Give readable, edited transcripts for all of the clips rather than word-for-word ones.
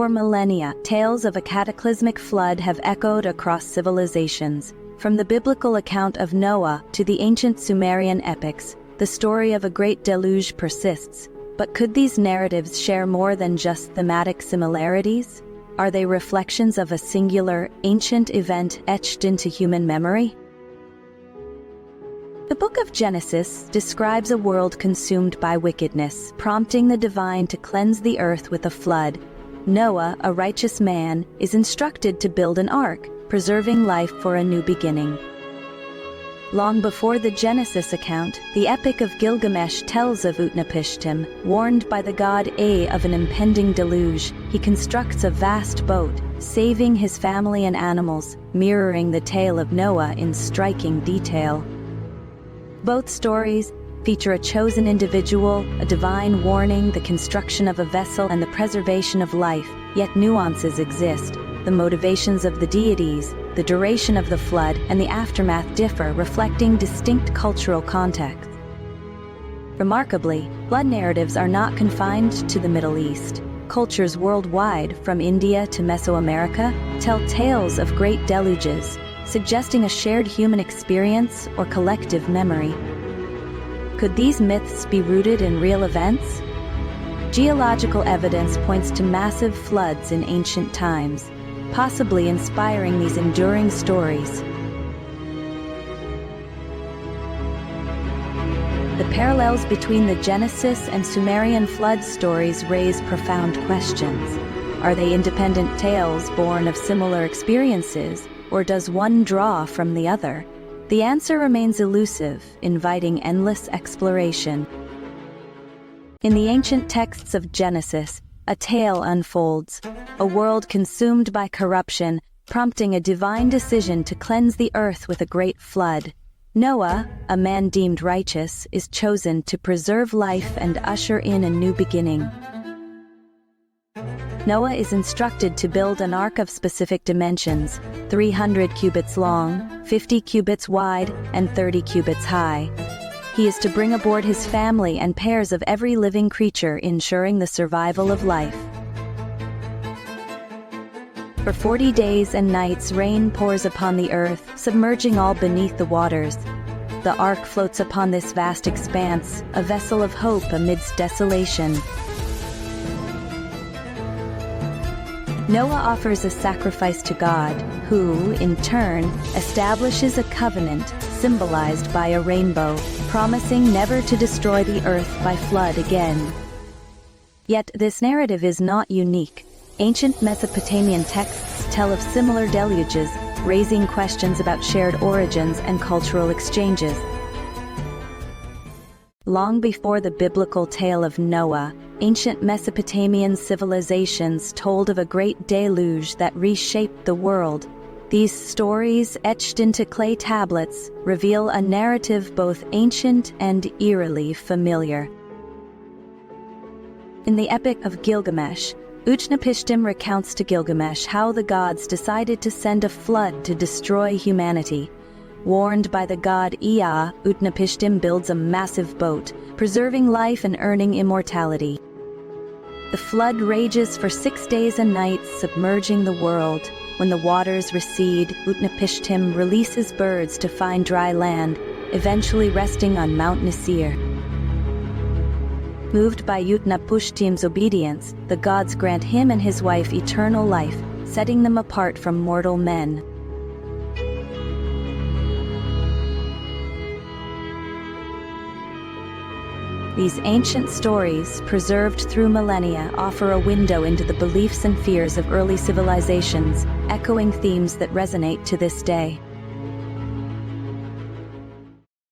For millennia, tales of a cataclysmic flood have echoed across civilizations. From the biblical account of Noah to the ancient Sumerian epics, the story of a great deluge persists. But could these narratives share more than just thematic similarities? Are they reflections of a singular, ancient event etched into human memory? The book of Genesis describes a world consumed by wickedness, prompting the divine to cleanse the earth with a flood. Noah, a righteous man, is instructed to build an ark, preserving life for a new beginning. Long before the Genesis account, the Epic of Gilgamesh tells of Utnapishtim. Warned by the god Ea of an impending deluge, he constructs a vast boat, saving his family and animals, mirroring the tale of Noah in striking detail. Both stories feature a chosen individual, a divine warning, the construction of a vessel, and the preservation of life, yet nuances exist. The motivations of the deities, the duration of the flood, and the aftermath differ, reflecting distinct cultural contexts. Remarkably, flood narratives are not confined to the Middle East. Cultures worldwide, from India to Mesoamerica, tell tales of great deluges, suggesting a shared human experience or collective memory. Could these myths be rooted in real events? Geological evidence points to massive floods in ancient times, possibly inspiring these enduring stories. The parallels between the Genesis and Sumerian flood stories raise profound questions. Are they independent tales born of similar experiences, or does one draw from the other? The answer remains elusive, inviting endless exploration. In the ancient texts of Genesis, a tale unfolds, a world consumed by corruption, prompting a divine decision to cleanse the earth with a great flood. Noah, a man deemed righteous, is chosen to preserve life and usher in a new beginning. Noah is instructed to build an ark of specific dimensions, 300 cubits long, 50 cubits wide, and 30 cubits high. He is to bring aboard his family and pairs of every living creature, ensuring the survival of life. For 40 days and nights, rain pours upon the earth, submerging all beneath the waters. The ark floats upon this vast expanse, a vessel of hope amidst desolation. Noah offers a sacrifice to God, who, in turn, establishes a covenant symbolized by a rainbow, promising never to destroy the earth by flood again. Yet this narrative is not unique. Ancient Mesopotamian texts tell of similar deluges, raising questions about shared origins and cultural exchanges. Long before the biblical tale of Noah, ancient Mesopotamian civilizations told of a great deluge that reshaped the world. These stories, etched into clay tablets, reveal a narrative both ancient and eerily familiar. In the Epic of Gilgamesh, Utnapishtim recounts to Gilgamesh how the gods decided to send a flood to destroy humanity. Warned by the god Ea, Utnapishtim builds a massive boat, preserving life and earning immortality. The flood rages for 6 days and nights, submerging the world. When the waters recede, Utnapishtim releases birds to find dry land, eventually resting on Mount Nisir. Moved by Utnapishtim's obedience, the gods grant him and his wife eternal life, setting them apart from mortal men. These ancient stories, preserved through millennia, offer a window into the beliefs and fears of early civilizations, echoing themes that resonate to this day.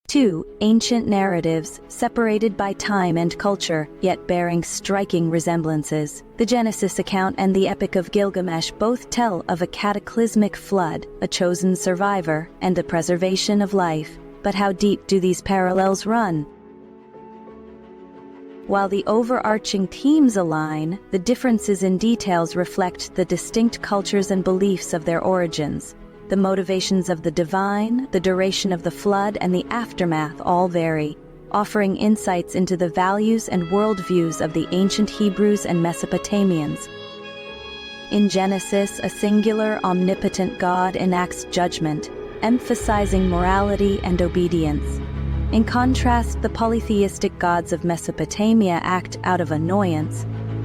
2. Ancient narratives, separated by time and culture, yet bearing striking resemblances. The Genesis account and the Epic of Gilgamesh both tell of a cataclysmic flood, a chosen survivor, and the preservation of life. But how deep do these parallels run? While the overarching themes align, the differences in details reflect the distinct cultures and beliefs of their origins. The motivations of the divine, the duration of the flood, and the aftermath all vary, offering insights into the values and worldviews of the ancient Hebrews and Mesopotamians. In Genesis, a singular, omnipotent God enacts judgment, emphasizing morality and obedience. In contrast, the polytheistic gods of Mesopotamia act out of annoyance,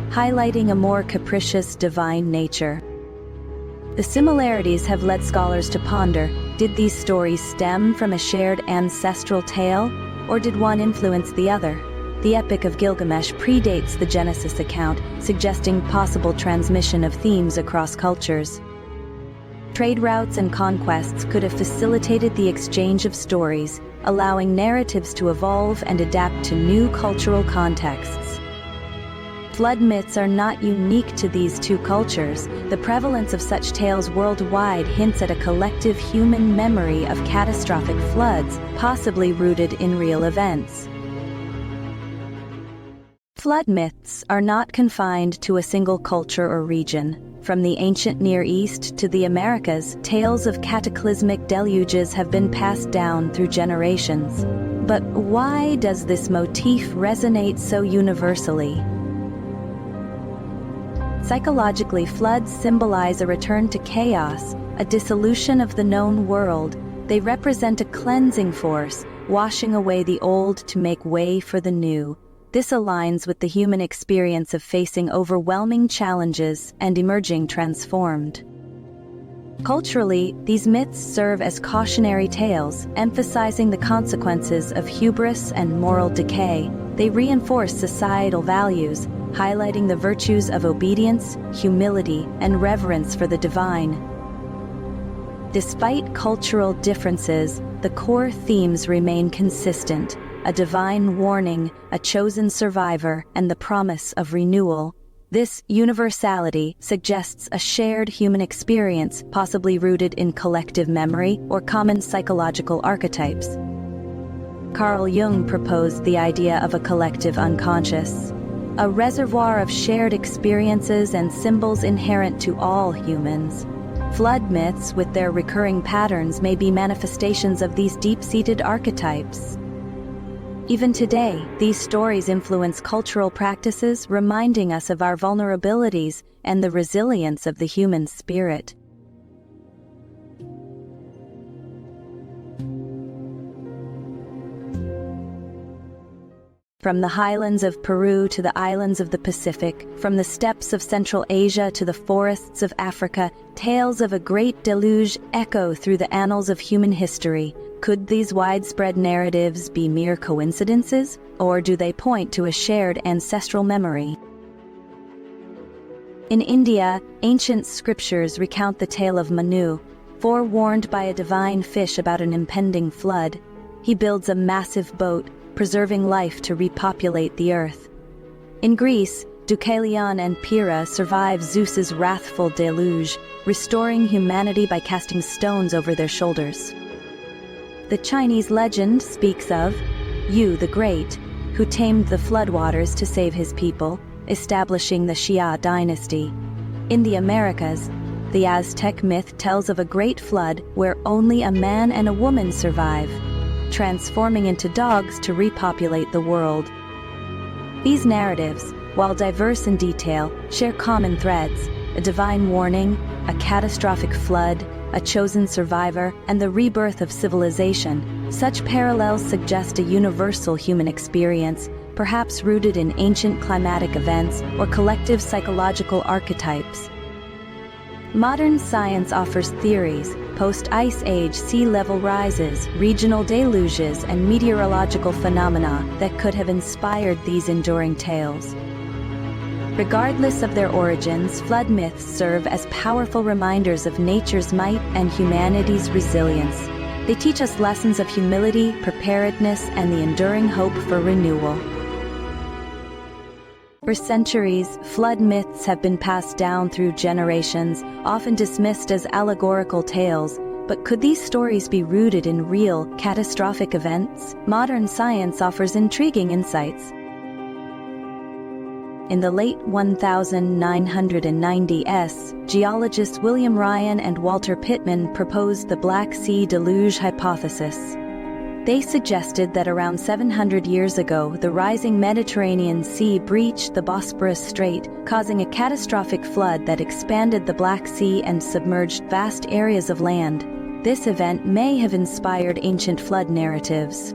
highlighting a more capricious divine nature. The similarities have led scholars to ponder, did these stories stem from a shared ancestral tale, or did one influence the other? The Epic of Gilgamesh predates the Genesis account, suggesting possible transmission of themes across cultures. Trade routes and conquests could have facilitated the exchange of stories, allowing narratives to evolve and adapt to new cultural contexts. Flood myths are not unique to these two cultures. The prevalence of such tales worldwide hints at a collective human memory of catastrophic floods, possibly rooted in real events. Flood myths are not confined to a single culture or region. From the ancient Near East to the Americas, tales of cataclysmic deluges have been passed down through generations. But why does this motif resonate so universally? Psychologically, floods symbolize a return to chaos, a dissolution of the known world. They represent a cleansing force, washing away the old to make way for the new. This aligns with the human experience of facing overwhelming challenges and emerging transformed. Culturally, these myths serve as cautionary tales, emphasizing the consequences of hubris and moral decay. They reinforce societal values, highlighting the virtues of obedience, humility, and reverence for the divine. Despite cultural differences, the core themes remain consistent: a divine warning, a chosen survivor, and the promise of renewal. This universality suggests a shared human experience, possibly rooted in collective memory or common psychological archetypes. Carl Jung proposed the idea of a collective unconscious, a reservoir of shared experiences and symbols inherent to all humans. Flood myths, with their recurring patterns, may be manifestations of these deep-seated archetypes. Even today, these stories influence cultural practices, reminding us of our vulnerabilities and the resilience of the human spirit. From the highlands of Peru to the islands of the Pacific, from the steppes of Central Asia to the forests of Africa, tales of a great deluge echo through the annals of human history. Could these widespread narratives be mere coincidences, or do they point to a shared ancestral memory? In India, ancient scriptures recount the tale of Manu. Forewarned by a divine fish about an impending flood, he builds a massive boat, preserving life to repopulate the earth. In Greece, Deucalion and Pyrrha survive Zeus's wrathful deluge, restoring humanity by casting stones over their shoulders. The Chinese legend speaks of Yu the Great, who tamed the floodwaters to save his people, establishing the Xia dynasty. In the Americas, the Aztec myth tells of a great flood where only a man and a woman survive, transforming into dogs to repopulate the world. These narratives, while diverse in detail, share common threads: a divine warning, a catastrophic flood, a chosen survivor, and the rebirth of civilization. Such parallels suggest a universal human experience, perhaps rooted in ancient climatic events or collective psychological archetypes. Modern science offers theories: post-ice age sea level rises, regional deluges, and meteorological phenomena that could have inspired these enduring tales. Regardless of their origins, flood myths serve as powerful reminders of nature's might and humanity's resilience. They teach us lessons of humility, preparedness, and the enduring hope for renewal. For centuries, flood myths have been passed down through generations, often dismissed as allegorical tales. But could these stories be rooted in real, catastrophic events? Modern science offers intriguing insights. In the late 1990s, geologists William Ryan and Walter Pittman proposed the Black Sea deluge hypothesis. They suggested that around 700 years ago, the rising Mediterranean Sea breached the Bosporus Strait, causing a catastrophic flood that expanded the Black Sea and submerged vast areas of land. This event may have inspired ancient flood narratives.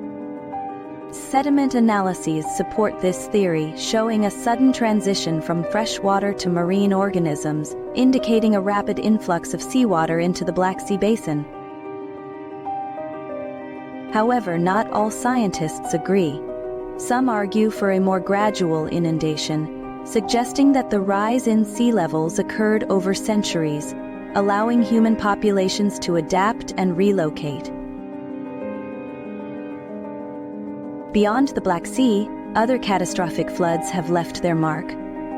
Sediment analyses support this theory, showing a sudden transition from freshwater to marine organisms, indicating a rapid influx of seawater into the Black Sea basin. However, not all scientists agree. Some argue for a more gradual inundation, suggesting that the rise in sea levels occurred over centuries, allowing human populations to adapt and relocate. Beyond the Black Sea, other catastrophic floods have left their mark.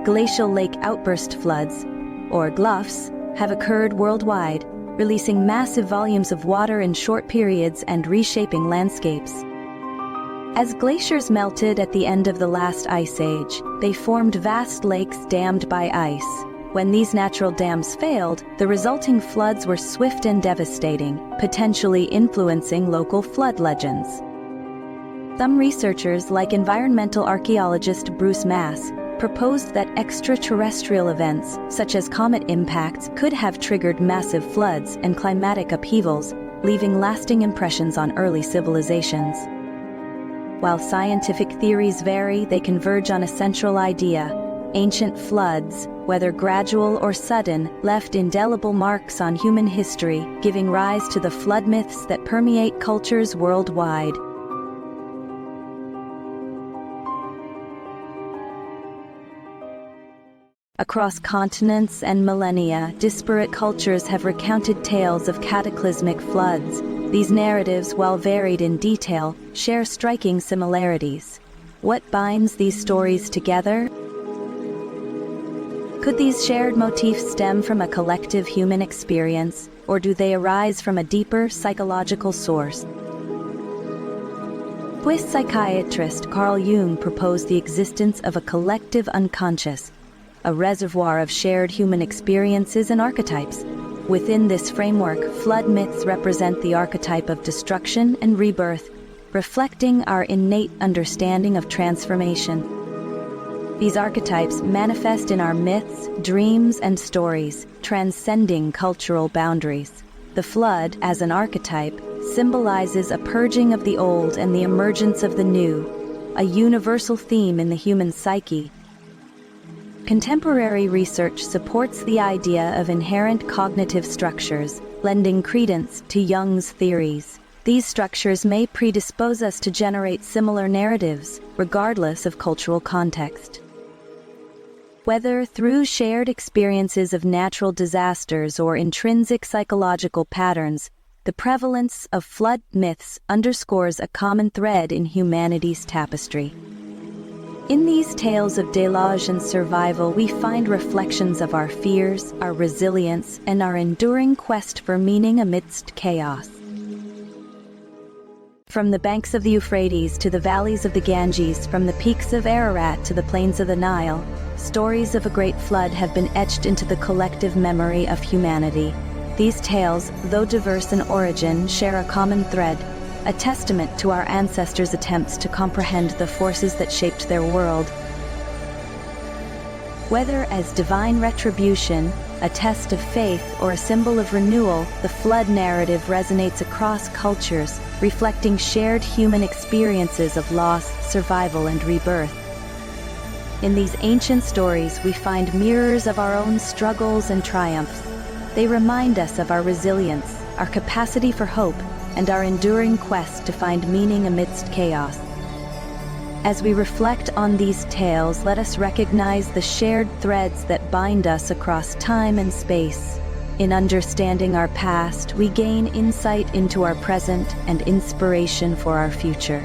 Glacial lake outburst floods, or GLUFs, have occurred worldwide, releasing massive volumes of water in short periods and reshaping landscapes. As glaciers melted at the end of the last ice age, they formed vast lakes dammed by ice. When these natural dams failed, the resulting floods were swift and devastating, potentially influencing local flood legends. Some researchers, like environmental archaeologist Bruce Mass, proposed that extraterrestrial events, such as comet impacts, could have triggered massive floods and climatic upheavals, leaving lasting impressions on early civilizations. While scientific theories vary, they converge on a central idea. Ancient floods, whether gradual or sudden, left indelible marks on human history, giving rise to the flood myths that permeate cultures worldwide. Across continents and millennia, disparate cultures have recounted tales of cataclysmic floods. These narratives, while varied in detail, share striking similarities. What binds these stories together? Could these shared motifs stem from a collective human experience, or do they arise from a deeper psychological source? Swiss psychiatrist Carl Jung proposed the existence of a collective unconscious, a reservoir of shared human experiences and archetypes. Within this framework, flood myths represent the archetype of destruction and rebirth, reflecting our innate understanding of transformation. These archetypes manifest in our myths, dreams, and stories, transcending cultural boundaries. The flood, as an archetype, symbolizes a purging of the old and the emergence of the new, a universal theme in the human psyche. Contemporary research supports the idea of inherent cognitive structures, lending credence to Jung's theories. These structures may predispose us to generate similar narratives, regardless of cultural context. Whether through shared experiences of natural disasters or intrinsic psychological patterns, the prevalence of flood myths underscores a common thread in humanity's tapestry. In these tales of deluge and survival, we find reflections of our fears, our resilience, and our enduring quest for meaning amidst chaos. From the banks of the Euphrates to the valleys of the Ganges, from the peaks of Ararat to the plains of the Nile, stories of a great flood have been etched into the collective memory of humanity. These tales, though diverse in origin, share a common thread, a testament to our ancestors' attempts to comprehend the forces that shaped their world. Whether as divine retribution, a test of faith, or a symbol of renewal, the flood narrative resonates across cultures, reflecting shared human experiences of loss, survival, and rebirth. In these ancient stories, we find mirrors of our own struggles and triumphs. They remind us of our resilience, our capacity for hope, and our enduring quest to find meaning amidst chaos. As we reflect on these tales, let us recognize the shared threads that bind us across time and space. In understanding our past, we gain insight into our present and inspiration for our future.